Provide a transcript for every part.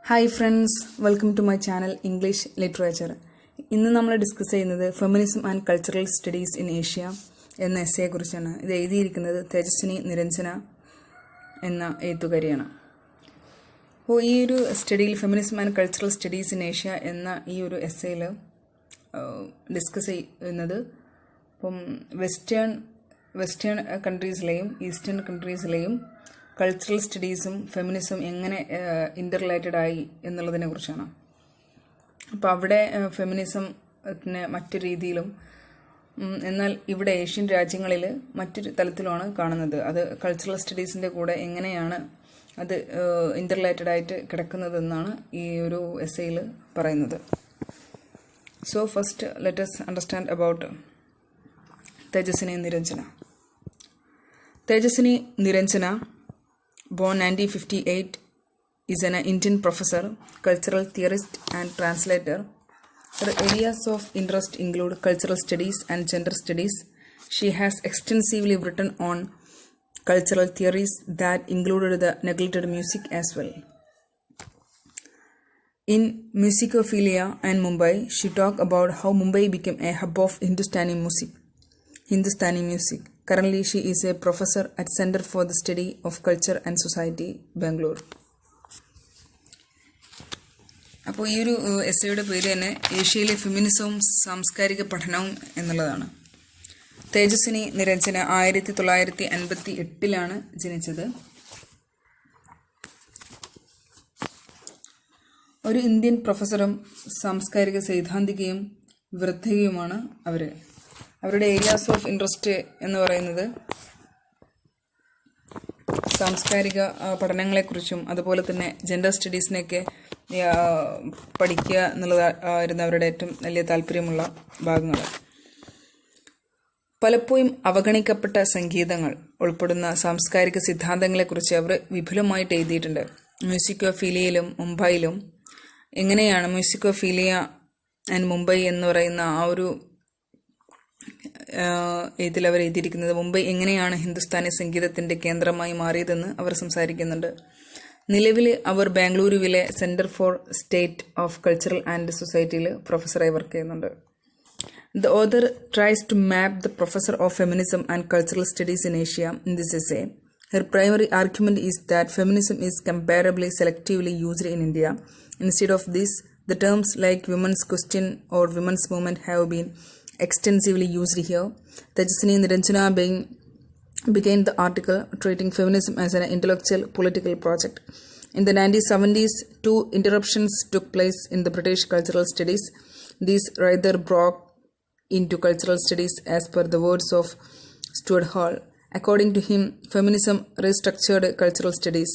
Hi friends, welcome to my channel English literature. ഇന്ന് നമ്മൾ discuss ചെയ്യുന്നത് feminism and cultural studies in Asia എന്ന എസ്സേയെക്കുറിച്ചാണ്. ഇത് എഴുതിയിരിക്കുന്നത് തേജസ്വിനി നിരഞ്ജന എന്ന എഴുത്തുകാരിയാണ്. അപ്പോൾ ഈ ഒരു സ്റ്റഡിയിൽ feminism and cultural studies in Asia എന്ന ഈ ഒരു എസ്സേയിൽ ഡിസ്കസ് ചെയ്യുന്നത് ഇപ്പം വെസ്റ്റേൺ കൺട്രീസിലെയും ഈസ്റ്റേൺ കൺട്രീസിലെയും കൾച്ചറൽ സ്റ്റഡീസും ഫെമിനിസം എങ്ങനെ ഇൻ്റർറിലേറ്റഡ് ആയി എന്നുള്ളതിനെ കുറിച്ചാണ്. അപ്പോൾ അവിടെ ഫെമിനിസത്തിനെ മറ്റു രീതിയിലും എന്നാൽ ഇവിടെ ഏഷ്യൻ രാജ്യങ്ങളിൽ മറ്റൊരു തലത്തിലുമാണ് കാണുന്നത്. അത് കൾച്ചറൽ സ്റ്റഡീസിൻ്റെ കൂടെ എങ്ങനെയാണ് അത് ഇൻ്റർറിലേറ്റഡ് ആയിട്ട് കിടക്കുന്നതെന്നാണ് ഈ ഒരു എസ്സേയിൽ പറയുന്നത്. So first let us understand about Tejaswini Niranjana. Tejaswini Niranjana, born 1958, is an Indian professor, cultural theorist and translator. Her areas of interest include cultural studies and gender studies. She has extensively written on cultural theories that included the neglected music as well. In Musicophilia and Mumbai, she talked about how Mumbai became a hub of Hindustani music. Currently, she is a professor at Center for the Study of Culture and Society, Bangalore. അപ്പോൾ ഈ ഒരു എസ്സേയുടെ പേര് തന്നെ ഏഷ്യയിലെ ഫെമിനിസവും സാംസ്കാരിക പഠനവും എന്നുള്ളതാണ്. തേജസ്വിനി നിരഞ്ജന 1958 ജനിച്ചത്. ഒരു ഇന്ത്യൻ പ്രൊഫസറും സാംസ്കാരിക സൈദ്ധാന്തികയും വിവൃദ്ധയുമാണ് അവർ. അവരുടെ ഏരിയാസ് ഓഫ് ഇൻട്രസ്റ്റ് എന്ന് പറയുന്നത് സാംസ്കാരിക പഠനങ്ങളെക്കുറിച്ചും അതുപോലെ തന്നെ ജെൻഡർ സ്റ്റഡീസിനെയൊക്കെ പഠിക്കുക എന്നുള്ളതായിരുന്നു അവരുടെ ഏറ്റവും വലിയ താല്പര്യമുള്ള ഭാഗങ്ങൾ. പലപ്പോഴും അവഗണിക്കപ്പെട്ട സംഗീതങ്ങൾ ഉൾപ്പെടുന്ന സാംസ്കാരിക സിദ്ധാന്തങ്ങളെക്കുറിച്ച് അവർ വിപുലമായിട്ട് എഴുതിയിട്ടുണ്ട്. മ്യൂസിക്കോഫീലിയയിലും മുംബൈയിലും എങ്ങനെയാണ് മ്യൂസിക്കോഫീലിയ ആൻഡ് മുംബൈ എന്ന് പറയുന്ന ആ ഒരു ഇതിൽ അവർ എഴുതിയിരിക്കുന്നത് മുംബൈ എങ്ങനെയാണ് ഹിന്ദുസ്ഥാനി സംഗീതത്തിൻ്റെ കേന്ദ്രമായി മാറിയതെന്ന് അവർ സംസാരിക്കുന്നുണ്ട്. നിലവിൽ അവർ ബാംഗ്ലൂരുവിലെ centre for state of cultural and സൊസൈറ്റിയിൽ പ്രൊഫസറായി വർക്ക് ചെയ്യുന്നുണ്ട്. The author tries to map the professor of feminism and cultural studies in Asia in this essay. Her primary argument is that feminism is comparably selectively used in India. Instead of this, the terms like women's question or women's movement have been extensively used here. Tejaswini Niranjana began the article treating feminism as an intellectual political project. In the 1970s, two interruptions took place in the British cultural studies. These rather broke into cultural studies as per the words of Stuart Hall. According to him, feminism restructured cultural studies.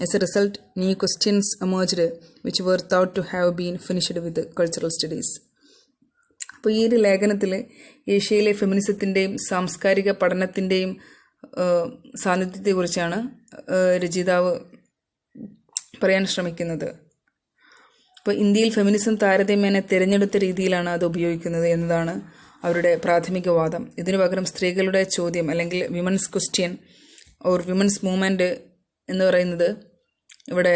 As a result, new questions emerged which were thought to have been finished with cultural studies. അപ്പോൾ ഈ ഒരു ലേഖനത്തിൽ ഏഷ്യയിലെ ഫെമിനിസത്തിൻ്റെയും സാംസ്കാരിക പഠനത്തിൻ്റെയും സാന്നിധ്യത്തെക്കുറിച്ചാണ് രചയിതാവ് പറയാൻ ശ്രമിക്കുന്നത്. അപ്പോൾ ഇന്ത്യയിൽ ഫെമിനിസം താരതമ്യേന തിരഞ്ഞെടുത്ത രീതിയിലാണ് അത് ഉപയോഗിക്കുന്നത് എന്നതാണ് അവരുടെ പ്രാഥമിക വാദം. ഇതിനു പകരം സ്ത്രീകളുടെ ചോദ്യം അല്ലെങ്കിൽ women's question or women's movement എന്ന് പറയുന്നത് ഇവിടെ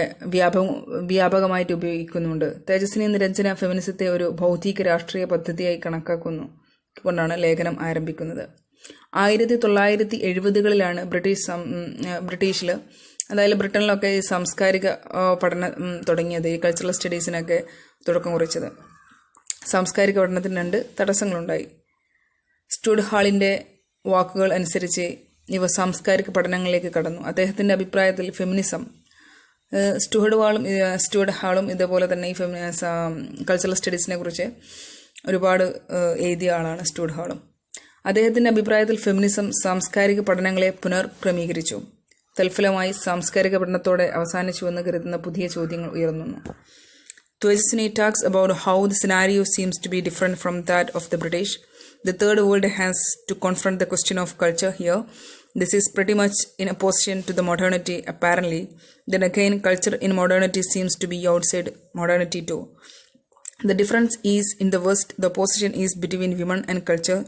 വ്യാപകമായിട്ട് ഉപയോഗിക്കുന്നുണ്ട്. തേജസ്വിനി നിരഞ്ജന ഫെമിനിസത്തെ ഒരു ഭൗതിക രാഷ്ട്രീയ പദ്ധതിയായി കൊണ്ടാണ് ലേഖനം ആരംഭിക്കുന്നത്. 1970കളിലാണ് ബ്രിട്ടീഷിൽ, അതായത് ബ്രിട്ടനിലൊക്കെ ഈ സാംസ്കാരിക പഠനം തുടങ്ങിയത്, ഈ കൾച്ചറൽ സ്റ്റഡീസിനൊക്കെ തുടക്കം കുറിച്ചത്. സാംസ്കാരിക പഠനത്തിന് 2 തടസ്സങ്ങളുണ്ടായി. സ്റ്റുവർട്ട് ഹാളിൻ്റെ വാക്കുകൾ അനുസരിച്ച് ഇവ സാംസ്കാരിക പഠനങ്ങളിലേക്ക് കടന്നു. അദ്ദേഹത്തിൻ്റെ അഭിപ്രായത്തിൽ ഫെമിനിസം സ്റ്റുവർട്ട് ഹാളും ഇതേപോലെ തന്നെ ഈ കൾച്ചറൽ സ്റ്റഡീസിനെ കുറിച്ച് ഒരുപാട് എഴുതിയ ആളാണ് സ്റ്റുവർട്ട് ഹാളും. അദ്ദേഹത്തിൻ്റെ അഭിപ്രായത്തിൽ ഫെമിനിസം സാംസ്കാരിക പഠനങ്ങളെ പുനർക്രമീകരിച്ചു. തൽഫലമായി സാംസ്കാരിക പഠനത്തോടെ അവസാനിച്ചുവെന്ന് കരുതുന്ന പുതിയ ചോദ്യങ്ങൾ ഉയർന്നു. Tejaswini talks about how the scenario seems to be different from that of the British. The third world has to confront the question of culture here. This is pretty much in opposition to the modernity, apparently. Then again, culture in modernity seems to be outside modernity too. The difference is, in the West, the opposition is between women and culture,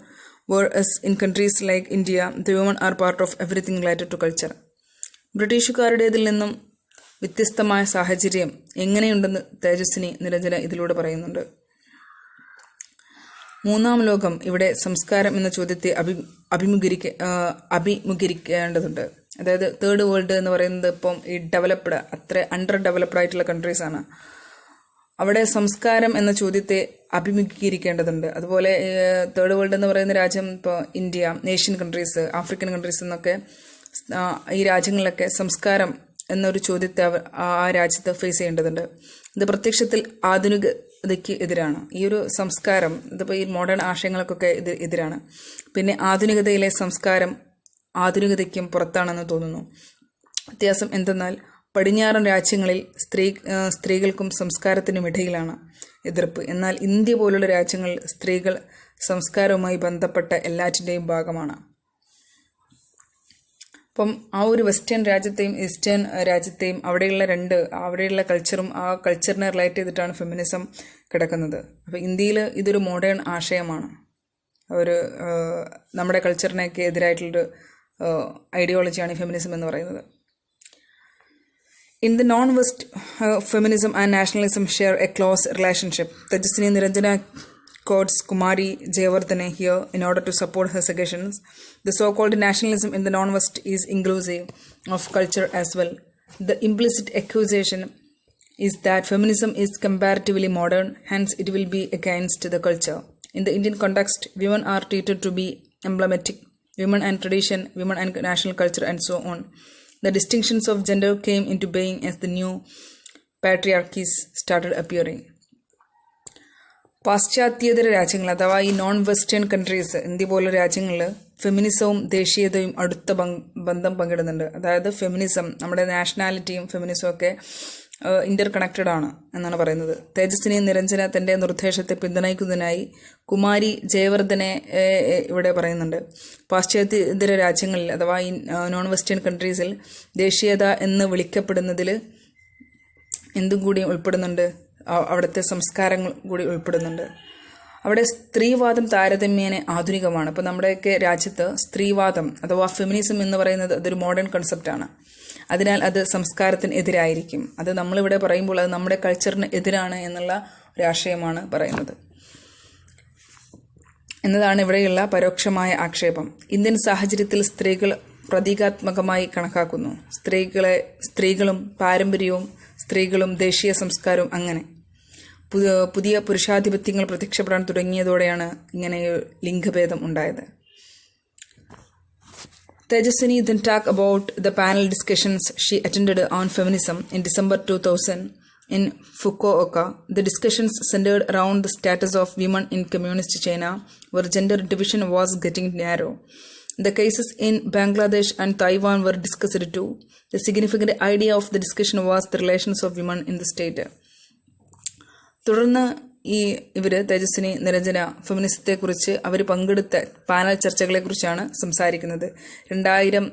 whereas in countries like India, the women are part of everything related to culture. ബ്രിട്ടീഷുകാരുടേതിൽ നിന്നും വ്യത്യസ്തമായ സാഹചര്യം എങ്ങനെയുണ്ടെന്ന് തേജസ്വിനി നിരഞ്ജന ഇതിലൂടെ പറയുന്നുണ്ട്. മൂന്നാം ലോകം ഇവിടെ സംസ്കാരം എന്ന ചോദ്യത്തെ അഭിമുഖീകരിക്കേണ്ടതുണ്ട്. അതായത് തേർഡ് വേൾഡ് എന്ന് പറയുന്നത് ഇപ്പം ഈ ഡെവലപ്ഡ്, അത്ര അണ്ടർ ഡെവലപ്ഡ് ആയിട്ടുള്ള കൺട്രീസാണ്. അവിടെ സംസ്കാരം എന്ന ചോദ്യത്തെ അഭിമുഖീകരിക്കേണ്ടതുണ്ട്. അതുപോലെ തേർഡ് വേൾഡ് എന്ന് പറയുന്ന രാജ്യം ഇപ്പോൾ India, Asian countries, African countries എന്നൊക്കെ ഈ രാജ്യങ്ങളിലൊക്കെ സംസ്കാരം എന്നൊരു ചോദ്യത്തെ ആ രാജ്യത്ത് ഫേസ് ചെയ്യേണ്ടതുണ്ട്. ഇത് പ്രത്യക്ഷത്തിൽ ആധുനികതയ്ക്ക് എതിരാണ്. ഈ ഒരു സംസ്കാരം ഇതിപ്പോൾ ഈ മോഡേൺ ആശയങ്ങൾക്കൊക്കെ ഇത് എതിരാണ്. പിന്നെ ആധുനികതയിലെ സംസ്കാരം ആധുനികതയ്ക്കും പുറത്താണെന്ന് തോന്നുന്നു. വ്യത്യാസം എന്തെന്നാൽ പടിഞ്ഞാറൻ രാജ്യങ്ങളിൽ സ്ത്രീകൾക്കും സംസ്കാരത്തിനും ഇടയിലാണ് എതിർപ്പ്. എന്നാൽ ഇന്ത്യ പോലുള്ള രാജ്യങ്ങളിൽ സ്ത്രീകൾ സംസ്കാരവുമായി ബന്ധപ്പെട്ട എല്ലാറ്റിൻ്റെയും ഭാഗമാണ്. അപ്പം ആ ഒരു വെസ്റ്റേൺ രാജ്യത്തെയും ഈസ്റ്റേൺ രാജ്യത്തെയും അവിടെയുള്ള കൾച്ചറും ആ കൾച്ചറിനെ റിലേറ്റ് ചെയ്തിട്ടാണ് ഫെമിനിസം കിടക്കുന്നത്. അപ്പോൾ ഇന്ത്യയിൽ ഇതൊരു മോഡേൺ ആശയമാണ്. നമ്മുടെ കൾച്ചറിനൊക്കെ എതിരായിട്ടുള്ളൊരു ഐഡിയോളജിയാണ് ഫെമിനിസം എന്ന് പറയുന്നത്. In the non-West, feminism and nationalism share a close relationship. Tejaswini Niranjana quotes Kumari Jayawardene here in order to support her suggestions. The so-called nationalism in the non-West is inclusive of culture as well. The implicit accusation is that feminism is comparatively modern, hence it will be against the culture. In the Indian context, women are treated to be emblematic, women and tradition, women and national culture, and so on. The distinctions of gender came into being as the new patriarchies started appearing. പാശ്ചാത്യേതര രാജ്യങ്ങൾ അഥവാ ഈ non western countries, India പോലുള്ള രാജ്യങ്ങളിൽ ഫെമിനിസവും ദേശീയതയും അടുത്ത ബന്ധം പങ്കിടുന്നുണ്ട്. അതായത് feminism, നമ്മുടെ നാഷണാലിറ്റിയും ഫെമിനിസവും ഒക്കെ ഇന്റർ കണക്റ്റഡ് ആണ് എന്നാണ് പറയുന്നത്. തേജസ്വിനി നിരഞ്ജന തന്റെ നിർദ്ദേശത്തെ പിന്തുണയ്ക്കുന്നതിനായി കുമാരി ജയവർദ്ധനെ ഇവിടെ പറയുന്നുണ്ട്. പാശ്ചാത്യേതര രാജ്യങ്ങളിൽ അഥവാ ഈ നോൺ വെസ്റ്റേൺ കൺട്രീസിൽ ദേശീയത എന്ന് വിളിക്കപ്പെടുന്നതിൽ എന്തും കൂടി ഉൾപ്പെടുന്നുണ്ട്, അവിടുത്തെ സംസ്കാരങ്ങൾ കൂടി ഉൾപ്പെടുന്നുണ്ട്. അവിടെ സ്ത്രീവാദം താരതമ്യേന ആധുനികമാണ്. ഇപ്പോൾ നമ്മുടെയൊക്കെ രാജ്യത്ത് സ്ത്രീവാദം അഥവാ ഫെമിനിസം എന്ന് പറയുന്നത് അതൊരു മോഡേൺ കൺസെപ്റ്റാണ്. അതിനാൽ അത് സംസ്കാരത്തിന് എതിരായിരിക്കും. അത് നമ്മളിവിടെ പറയുമ്പോൾ അത് നമ്മുടെ കൾച്ചറിന് എതിരാണ് എന്നുള്ള ഒരാശയമാണ് പറയുന്നത് എന്നതാണ് ഇവിടെയുള്ള പരോക്ഷമായ ആക്ഷേപം. ഇന്ത്യൻ സാഹചര്യത്തിൽ സ്ത്രീകൾ പ്രതീകാത്മകമായി കണക്കാക്കുന്നു. സ്ത്രീകളും പാരമ്പര്യവും സ്ത്രീകളും ദേശീയ സംസ്കാരവും അങ്ങനെ പുതിയ പുരുഷാധിപത്യങ്ങൾ പ്രത്യക്ഷപ്പെടാൻ തുടങ്ങിയതോടെയാണ് ഇങ്ങനെ ലിംഗഭേദം ഉണ്ടായത്. Tejaswini then talked about the panel discussions she attended on feminism in December 2000 in Fukuoka. The discussions centered around the status of women in communist China, where gender division was getting narrow. The cases in Bangladesh and Taiwan were discussed too. The significant idea of the discussion was the relations of women in the state. തുടർന്ന് തേജസ്വിനി നിരഞ്ജന ഫെമിനിസത്തെക്കുറിച്ച് അവർ പങ്കെടുത്ത panel ചർച്ചകളെക്കുറിച്ചാണ് സംസാരിക്കുന്നത്. 2000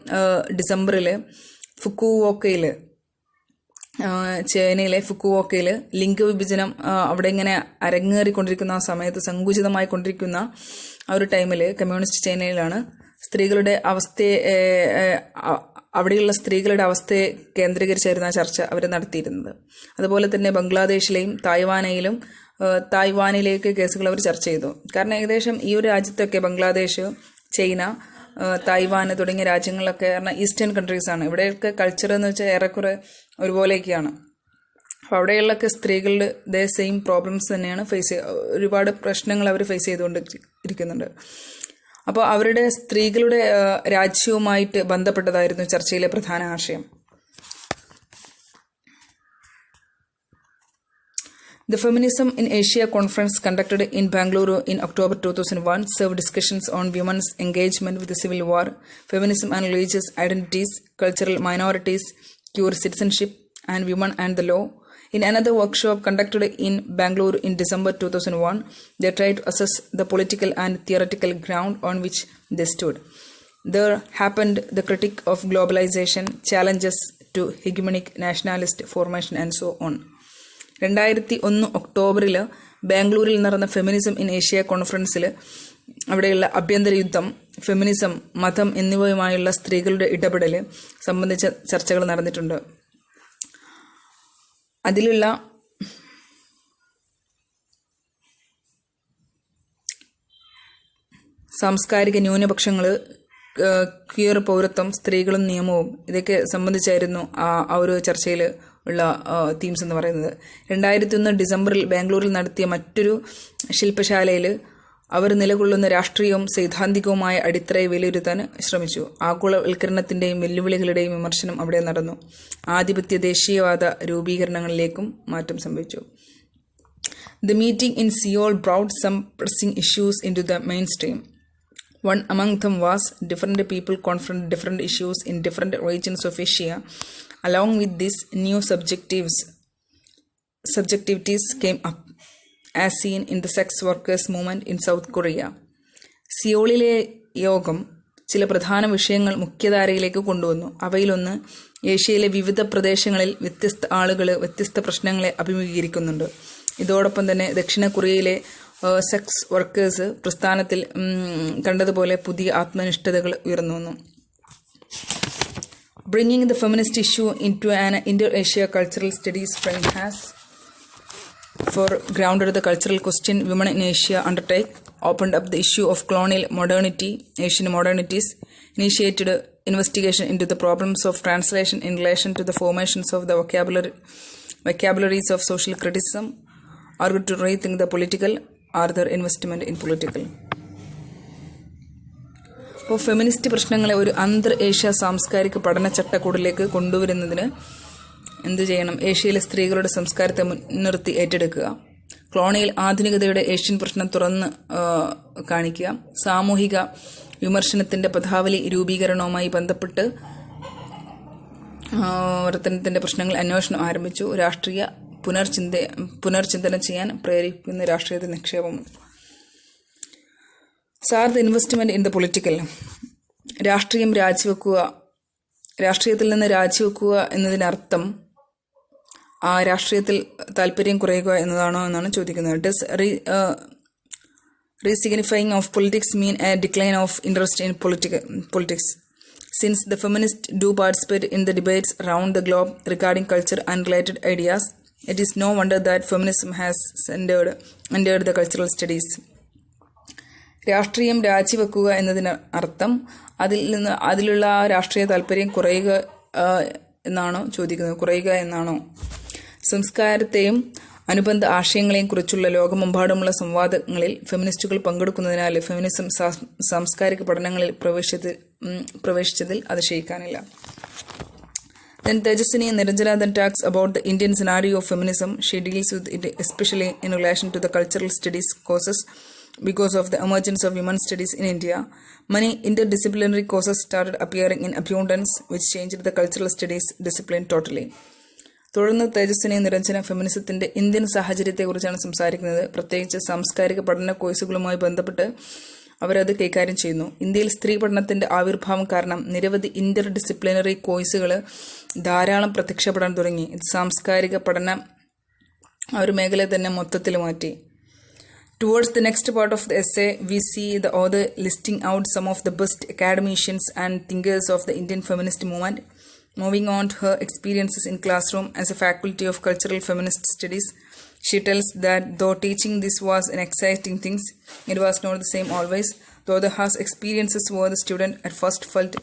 ഡിസംബറിൽ ഫുക്കുവോക്കയിൽ, ചൈനയിലെ ഫുക്കുവോക്കയിൽ ലിംഗവിഭജനം അവിടെ ഇങ്ങനെ അരങ്ങേറിക്കൊണ്ടിരിക്കുന്ന ആ സമയത്ത്, സങ്കുചിതമായി കൊണ്ടിരിക്കുന്ന ആ ഒരു ടൈമിൽ കമ്മ്യൂണിസ്റ്റ് ചൈനയിലാണ് അവിടെയുള്ള സ്ത്രീകളുടെ അവസ്ഥയെ കേന്ദ്രീകരിച്ചായിരുന്നു ആ ചർച്ച അവർ നടത്തിയിരുന്നത്. അതുപോലെ തന്നെ ബംഗ്ലാദേശിലെയും തായ്വാനിലേക്ക് കേസുകൾ അവർ ചർച്ച ചെയ്തു. കാരണം ഏകദേശം ഈ ഒരു രാജ്യത്തൊക്കെ ബംഗ്ലാദേശ്, ചൈന, തായ്വാന് തുടങ്ങിയ രാജ്യങ്ങളിലൊക്കെ കാരണം ഈസ്റ്റേൺ കൺട്രീസാണ്. ഇവിടെയൊക്കെ കൾച്ചർ എന്ന് വെച്ചാൽ ഏറെക്കുറെ ഒരുപോലെയൊക്കെയാണ്. അപ്പോൾ അവിടെയുള്ളൊക്കെ സ്ത്രീകളുടെ സെയിം പ്രോബ്ലംസ് തന്നെയാണ് ഒരുപാട് പ്രശ്നങ്ങൾ അവർ ഫേസ് ചെയ്തുകൊണ്ട് ഇരിക്കുന്നുണ്ട്. അപ്പോൾ അവരുടെ സ്ത്രീകളുടെ രാജ്യവുമായിട്ട് ബന്ധപ്പെട്ടതായിരുന്നു ചർച്ചയിലെ പ്രധാന ആശയം. The Feminism in Asia conference conducted in Bangalore in October 2001 served discussions on women's engagement with the civil war, feminism and religious identities, cultural minorities, queer citizenship, and women and the law. In another workshop conducted in Bangalore in December 2001, they tried to assess the political and theoretical ground on which they stood. There happened the critique of globalization, challenges to hegemonic nationalist formation, and so on. 2001 ഒക്ടോബറിൽ ബാംഗ്ലൂരിൽ നടന്ന feminism in Asia കോൺഫറൻസിൽ അവിടെയുള്ള ആഭ്യന്തര യുദ്ധം, feminism, മതം എന്നിവയുമായുള്ള സ്ത്രീകളുടെ ഇടപെടൽ സംബന്ധിച്ച ചർച്ചകൾ നടന്നിട്ടുണ്ട്. അതിലുള്ള സാംസ്കാരിക ന്യൂനപക്ഷങ്ങൾ, ക്വിയർ പൗരത്വം, സ്ത്രീകളും നിയമവും, ഇതൊക്കെ സംബന്ധിച്ചായിരുന്നു ആ ഒരു ചർച്ചയിൽ ഉള്ള തീംസ് എന്ന് പറയുന്നത്. 2001 ഡിസംബറിൽ ബാംഗ്ലൂരിൽ നടത്തിയ മറ്റൊരു ശില്പശാലയിൽ അവർ നിലകൊള്ളുന്ന രാഷ്ട്രീയവും സൈദ്ധാന്തികവുമായ അടിത്തറയെ വിലയിരുത്താൻ ശ്രമിച്ചു. ആഗോളവൽക്കരണത്തിൻ്റെയും വെല്ലുവിളികളുടെയും വിമർശനം അവിടെ നടന്നു. ആധിപത്യ ദേശീയവാദ രൂപീകരണങ്ങളിലേക്കും മാറ്റം സംഭവിച്ചു. The meeting in Seoul brought some pressing issues into the mainstream. One among them was different people confront different issues in different regions of Asia. Along with this, new subjectivities came up, as seen in the sex workers movement in South Korea. സിയോളിലെ യോഗം ചില പ്രധാന വിഷയങ്ങൾ മുഖ്യധാരയിലേക്ക് കൊണ്ടുവന്നു. അവയിലൊന്ന്, ഏഷ്യയിലെ വിവിധ പ്രദേശങ്ങളിൽ വ്യത്യസ്ത ആളുകൾ വ്യത്യസ്ത പ്രശ്നങ്ങളെ അഭിമുഖീകരിക്കുന്നുണ്ട്. ഇതോടൊപ്പം തന്നെ ദക്ഷിണ കൊറിയയിലെ സെക്സ് വർക്കേഴ്സ് പ്രസ്ഥാനത്തിൽ കണ്ടതുപോലെ പുതിയ ആത്മനിഷ്ഠതകൾ ഉയർന്നു വന്നു. Bringing the feminist issue into an Indo-Asia cultural studies frame has foregrounded the cultural question women in Asia undertake, opened up the issue of colonial modernity, Asian modernities, initiated investigation into the problems of translation in relation to the formations of the vocabularies of social criticism, argued to rethink the political or their investment in political. അപ്പോൾ feminist പ്രശ്നങ്ങളെ ഒരു അന്തർ Asia സാംസ്കാരിക പഠന ചട്ടക്കൂടിലേക്ക് കൊണ്ടുവരുന്നതിന് എന്ത് ചെയ്യണം? ഏഷ്യയിലെ സ്ത്രീകളുടെ സംസ്കാരത്തെ മുൻനിർത്തി ഏറ്റെടുക്കുക, കൊളോണിയൽ ആധുനികതയുടെ ഏഷ്യൻ പ്രശ്നം തുറന്ന് കാണിക്കുക, സാമൂഹിക വിമർശനത്തിൻ്റെ പദാവലി രൂപീകരണവുമായി ബന്ധപ്പെട്ട് വർത്തനത്തിൻ്റെ പ്രശ്നങ്ങൾ അന്വേഷണം ആരംഭിച്ചു. രാഷ്ട്രീയ പുനർചിന്തനം ചെയ്യാൻ പ്രേരിപ്പിക്കുന്ന രാഷ്ട്രീയത്തിൽ നിക്ഷേപം. The investment in the political. രാഷ്ട്രീയത്തിൽ നിന്ന് രാജിവെക്കുക എന്നതിനർത്ഥം ആ രാഷ്ട്രീയത്തിൽ താല്പര്യം കുറയുക എന്നതാണോ എന്നാണ് ചോദിക്കുന്നത്. Does resignifying of politics mean a decline of interest in politics? Since the feminist do participate in the debates around the globe regarding culture and related ideas, it is no wonder that feminism has entered the cultural studies. രാഷ്ട്രീയം രാജിവെക്കുക എന്നതിന് അർത്ഥം അതിലുള്ള രാഷ്ട്രീയ താല്പര്യം കുറയുക എന്നാണോ? സംസ്കാരത്തെയും അനുബന്ധ ആശയങ്ങളെയും കുറിച്ചുള്ള ലോകമെമ്പാടുമുള്ള സംവാദങ്ങളിൽ ഫെമിനിസ്റ്റുകൾ പങ്കെടുക്കുന്നതിനാൽ ഫെമിനിസം സാംസ്കാരിക പഠനങ്ങളിൽ പ്രവേശിച്ചതിൽ അതിശയിക്കാനില്ല. Then Tejaswini Niranjana then talks about the Indian scenario of feminism. She deals with it especially in relation to the cultural studies courses because of the emergence of women's studies in India. Many interdisciplinary courses started appearing in abundance, which changed the cultural studies discipline totally. തുടർന്ന് Tejaswini Niranjana ഫെമിനിസത്തിന്റെ Indian സാഹചര്യത്തെക്കുറിച്ചാണ് സംസാരിക്കുന്നത്. പ്രത്യേകിച്ച് സാംസ്കാരിക പഠന കോഴ്സുകളുമായി ബന്ധപ്പെട്ട് അവരത് കൈകാര്യം ചെയ്യുന്നു. ഇന്ത്യയിൽ സ്ത്രീ പഠനത്തിന്റെ ആവിർഭാവം കാരണം നിരവധി ഇന്റർ ഡിസിപ്ലിനറി കോഴ്സുകൾ ധാരാളം പ്രത്യക്ഷപ്പെടാൻ തുടങ്ങി. ഇത് സാംസ്കാരിക പഠന ഒരു മേഖലയെ തന്നെ മൊത്തത്തിൽ മാറ്റി. Towards the next part of the essay, we see the author listing out some of the best academicians and thinkers of the Indian feminist movement. Moving on to her experiences in classroom as a faculty of cultural feminist studies, she tells that though teaching this was an exciting thing, it was not the same always. Though the harsh experiences were the student at first felt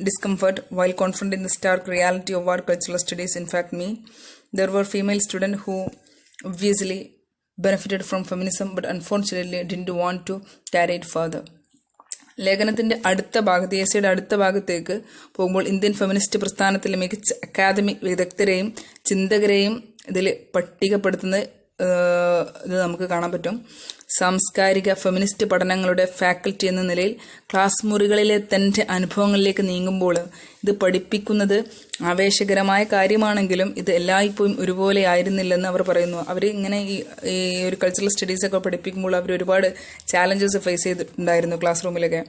discomfort while confronting the stark reality of what cultural studies in fact mean. There were female students who obviously benefited from feminism but unfortunately didn't want to carry it further. ലേഖനത്തിന്റെ എസ്സേയുടെ അടുത്ത ഭാഗത്തേക്ക് പോകുമ്പോൾ Indian feminist പ്രസ്ഥാനത്തിലെ മികച്ച academic വിദഗ്ധരെയും ചിന്തകരെയും ഇതിൽ പട്ടികപ്പെടുത്തുന്നത് ഇത് നമുക്ക് കാണാൻ പറ്റും. സാംസ്കാരിക ഫെമിനിസ്റ്റ് പഠനങ്ങളുടെ ഫാക്കൽറ്റി എന്ന നിലയിൽ ക്ലാസ് മുറികളിലെ തൻ്റെ അനുഭവങ്ങളിലേക്ക് നീങ്ങുമ്പോൾ ഇത് പഠിപ്പിക്കുന്നത് ആവേശകരമായ കാര്യമാണെങ്കിലും ഇത് എല്ലായ്പ്പോഴും ഒരുപോലെ ആയിരുന്നില്ലെന്ന് അവർ പറയുന്നു. അവർ ഇങ്ങനെ ഈ ഒരു കൾച്ചറൽ സ്റ്റഡീസൊക്കെ പഠിപ്പിക്കുമ്പോൾ അവർ ഒരുപാട് ചാലഞ്ചസ് ഫേസ് ചെയ്തിട്ടുണ്ടായിരുന്നു ക്ലാസ് റൂമിലൊക്കെ.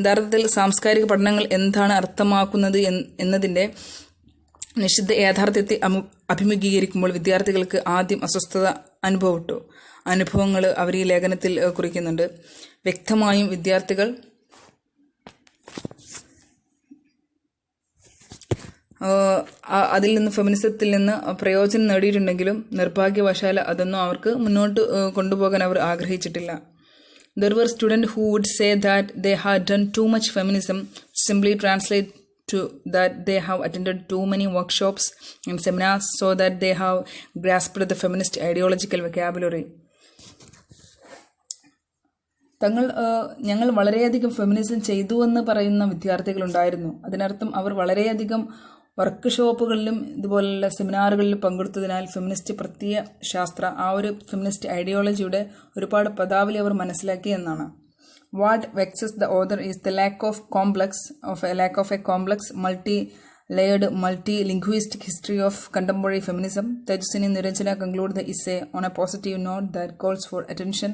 യഥാർത്ഥത്തിൽ സാംസ്കാരിക പഠനങ്ങൾ എന്താണ് അർത്ഥമാക്കുന്നത് എന്നതിൻ്റെ നിശ്ചിത യാഥാർത്ഥ്യത്തെ അഭിമുഖീകരിക്കുമ്പോൾ വിദ്യാർത്ഥികൾക്ക് ആദ്യം അസ്വസ്ഥത അനുഭവങ്ങൾ അവർ ഈ ലേഖനത്തിൽ കുറിക്കുന്നുണ്ട്. വ്യക്തമായും വിദ്യാർത്ഥികൾ അതിൽ നിന്ന് ഫെമിനിസത്തിൽ നിന്ന് പ്രയോജനം നേടിയിട്ടുണ്ടെങ്കിലും നിർഭാഗ്യവശാൽ അതൊന്നും അവർക്ക് മുന്നോട്ട് കൊണ്ടുപോകാൻ അവർ ആഗ്രഹിച്ചിട്ടില്ല. There were students who would say that they had done too much feminism, simply translate to that they have attended too many workshops and seminars so that they have grasped the feminist ideological vocabulary. ഞങ്ങൾ വളരെയധികം feminism ചെയ്തു എന്ന് പറയുന്ന വിദ്യാർത്ഥികളുണ്ടായിരുന്നു. അതിനർത്ഥം അവർ വളരെയധികം work ഷോപ്പുകളിലും ഇതുപോലുള്ള സെമിനാറുകളിലും പങ്കെടുത്തതിനാൽ feminist പ്രത്യയശാസ്ത്ര ഒരു feminist ഐഡിയോളജിയുടെ ഒരുപാട് പദാവലി അവർ മനസ്സിലാക്കി എന്നാണ്. What vexes the author is the lack of a complex, multi-layered, multi-linguistic history of contemporary feminism. Tejaswini Niranjana conclude the essay on a positive note that calls for attention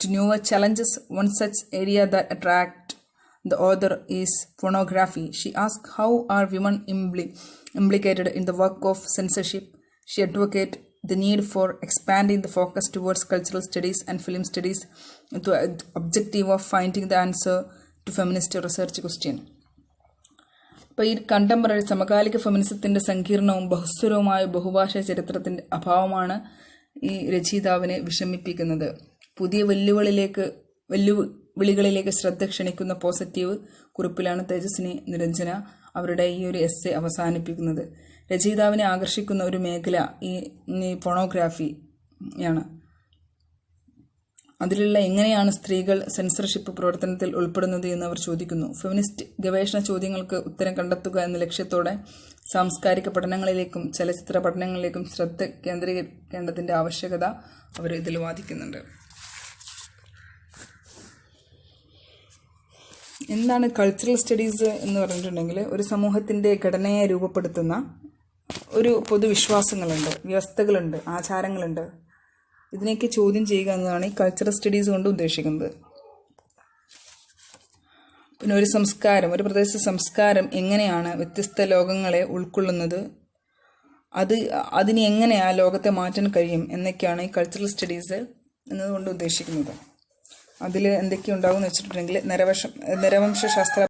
to newer challenges. One such area that attract the author is pornography. She asks how are women implicated in the work of censorship. She advocates the need for expanding the focus towards cultural studies and film studies with the objective of finding the answer to feminist research question. അപ്പോൾ ഈ contemporary സമകാലിക ഫെമിനിസത്തിൻ്റെ സങ്കീർണവും ബഹുസ്വരവുമായ ബഹുഭാഷാ ചരിത്രത്തിൻ്റെ അഭാവമാണ് ഈ രചയിതാവിനെ വിഷമിപ്പിക്കുന്നത്. പുതിയ വെല്ലുവിളികളിലേക്ക് ശ്രദ്ധ ക്ഷണിക്കുന്ന positive കുറിപ്പിലാണ് Tejaswini Niranjana അവരുടെ ഈ ഒരു എസ്സേ അവസാനിപ്പിക്കുന്നത്. രചയിതാവിനെ ആകർഷിക്കുന്ന ഒരു മേഖല ഈ പോണോഗ്രാഫിയാണ്. അതിലുള്ള എങ്ങനെയാണ് സ്ത്രീകൾ സെൻസർഷിപ്പ് പ്രവർത്തനത്തിൽ ഉൾപ്പെടുന്നത് എന്ന് അവർ ചോദിക്കുന്നു. ഫെമിനിസ്റ്റ് ഗവേഷണ ചോദ്യങ്ങൾക്ക് ഉത്തരം കണ്ടെത്തുക എന്ന ലക്ഷ്യത്തോടെ സാംസ്കാരിക പഠനങ്ങളിലേക്കും ചലച്ചിത്ര പഠനങ്ങളിലേക്കും ശ്രദ്ധ കേന്ദ്രീകരിക്കേണ്ടതിൻ്റെ ആവശ്യകത അവർ ഇതിൽ വാദിക്കുന്നുണ്ട്. എന്താണ് കൾച്ചറൽ സ്റ്റഡീസ് എന്ന് പറഞ്ഞിട്ടുണ്ടെങ്കിൽ ഒരു സമൂഹത്തിൻ്റെ ഘടനയെ രൂപപ്പെടുത്തുന്ന ഒരു പൊതുവിശ്വാസങ്ങളുണ്ട്, വ്യവസ്ഥകളുണ്ട്, ആചാരങ്ങളുണ്ട്. ഇതിനെയൊക്കെ ചോദ്യം ചെയ്യുക എന്നതാണ് ഈ കൾച്ചറൽ സ്റ്റഡീസ് കൊണ്ട് ഉദ്ദേശിക്കുന്നത്. പിന്നെ ഒരു പ്രദേശ സംസ്കാരം എങ്ങനെയാണ് വ്യത്യസ്ത ലോകങ്ങളെ ഉൾക്കൊള്ളുന്നത്, അതിന് എങ്ങനെ ആ ലോകത്തെ മാറ്റാൻ കഴിയും എന്നൊക്കെയാണ് ഈ കൾച്ചറൽ സ്റ്റഡീസ് എന്നതുകൊണ്ട് ഉദ്ദേശിക്കുന്നത്. അതിൽ എന്തൊക്കെ ഉണ്ടാകുമെന്ന് വെച്ചിട്ടുണ്ടെങ്കിൽ നരവംശശാസ്ത്ര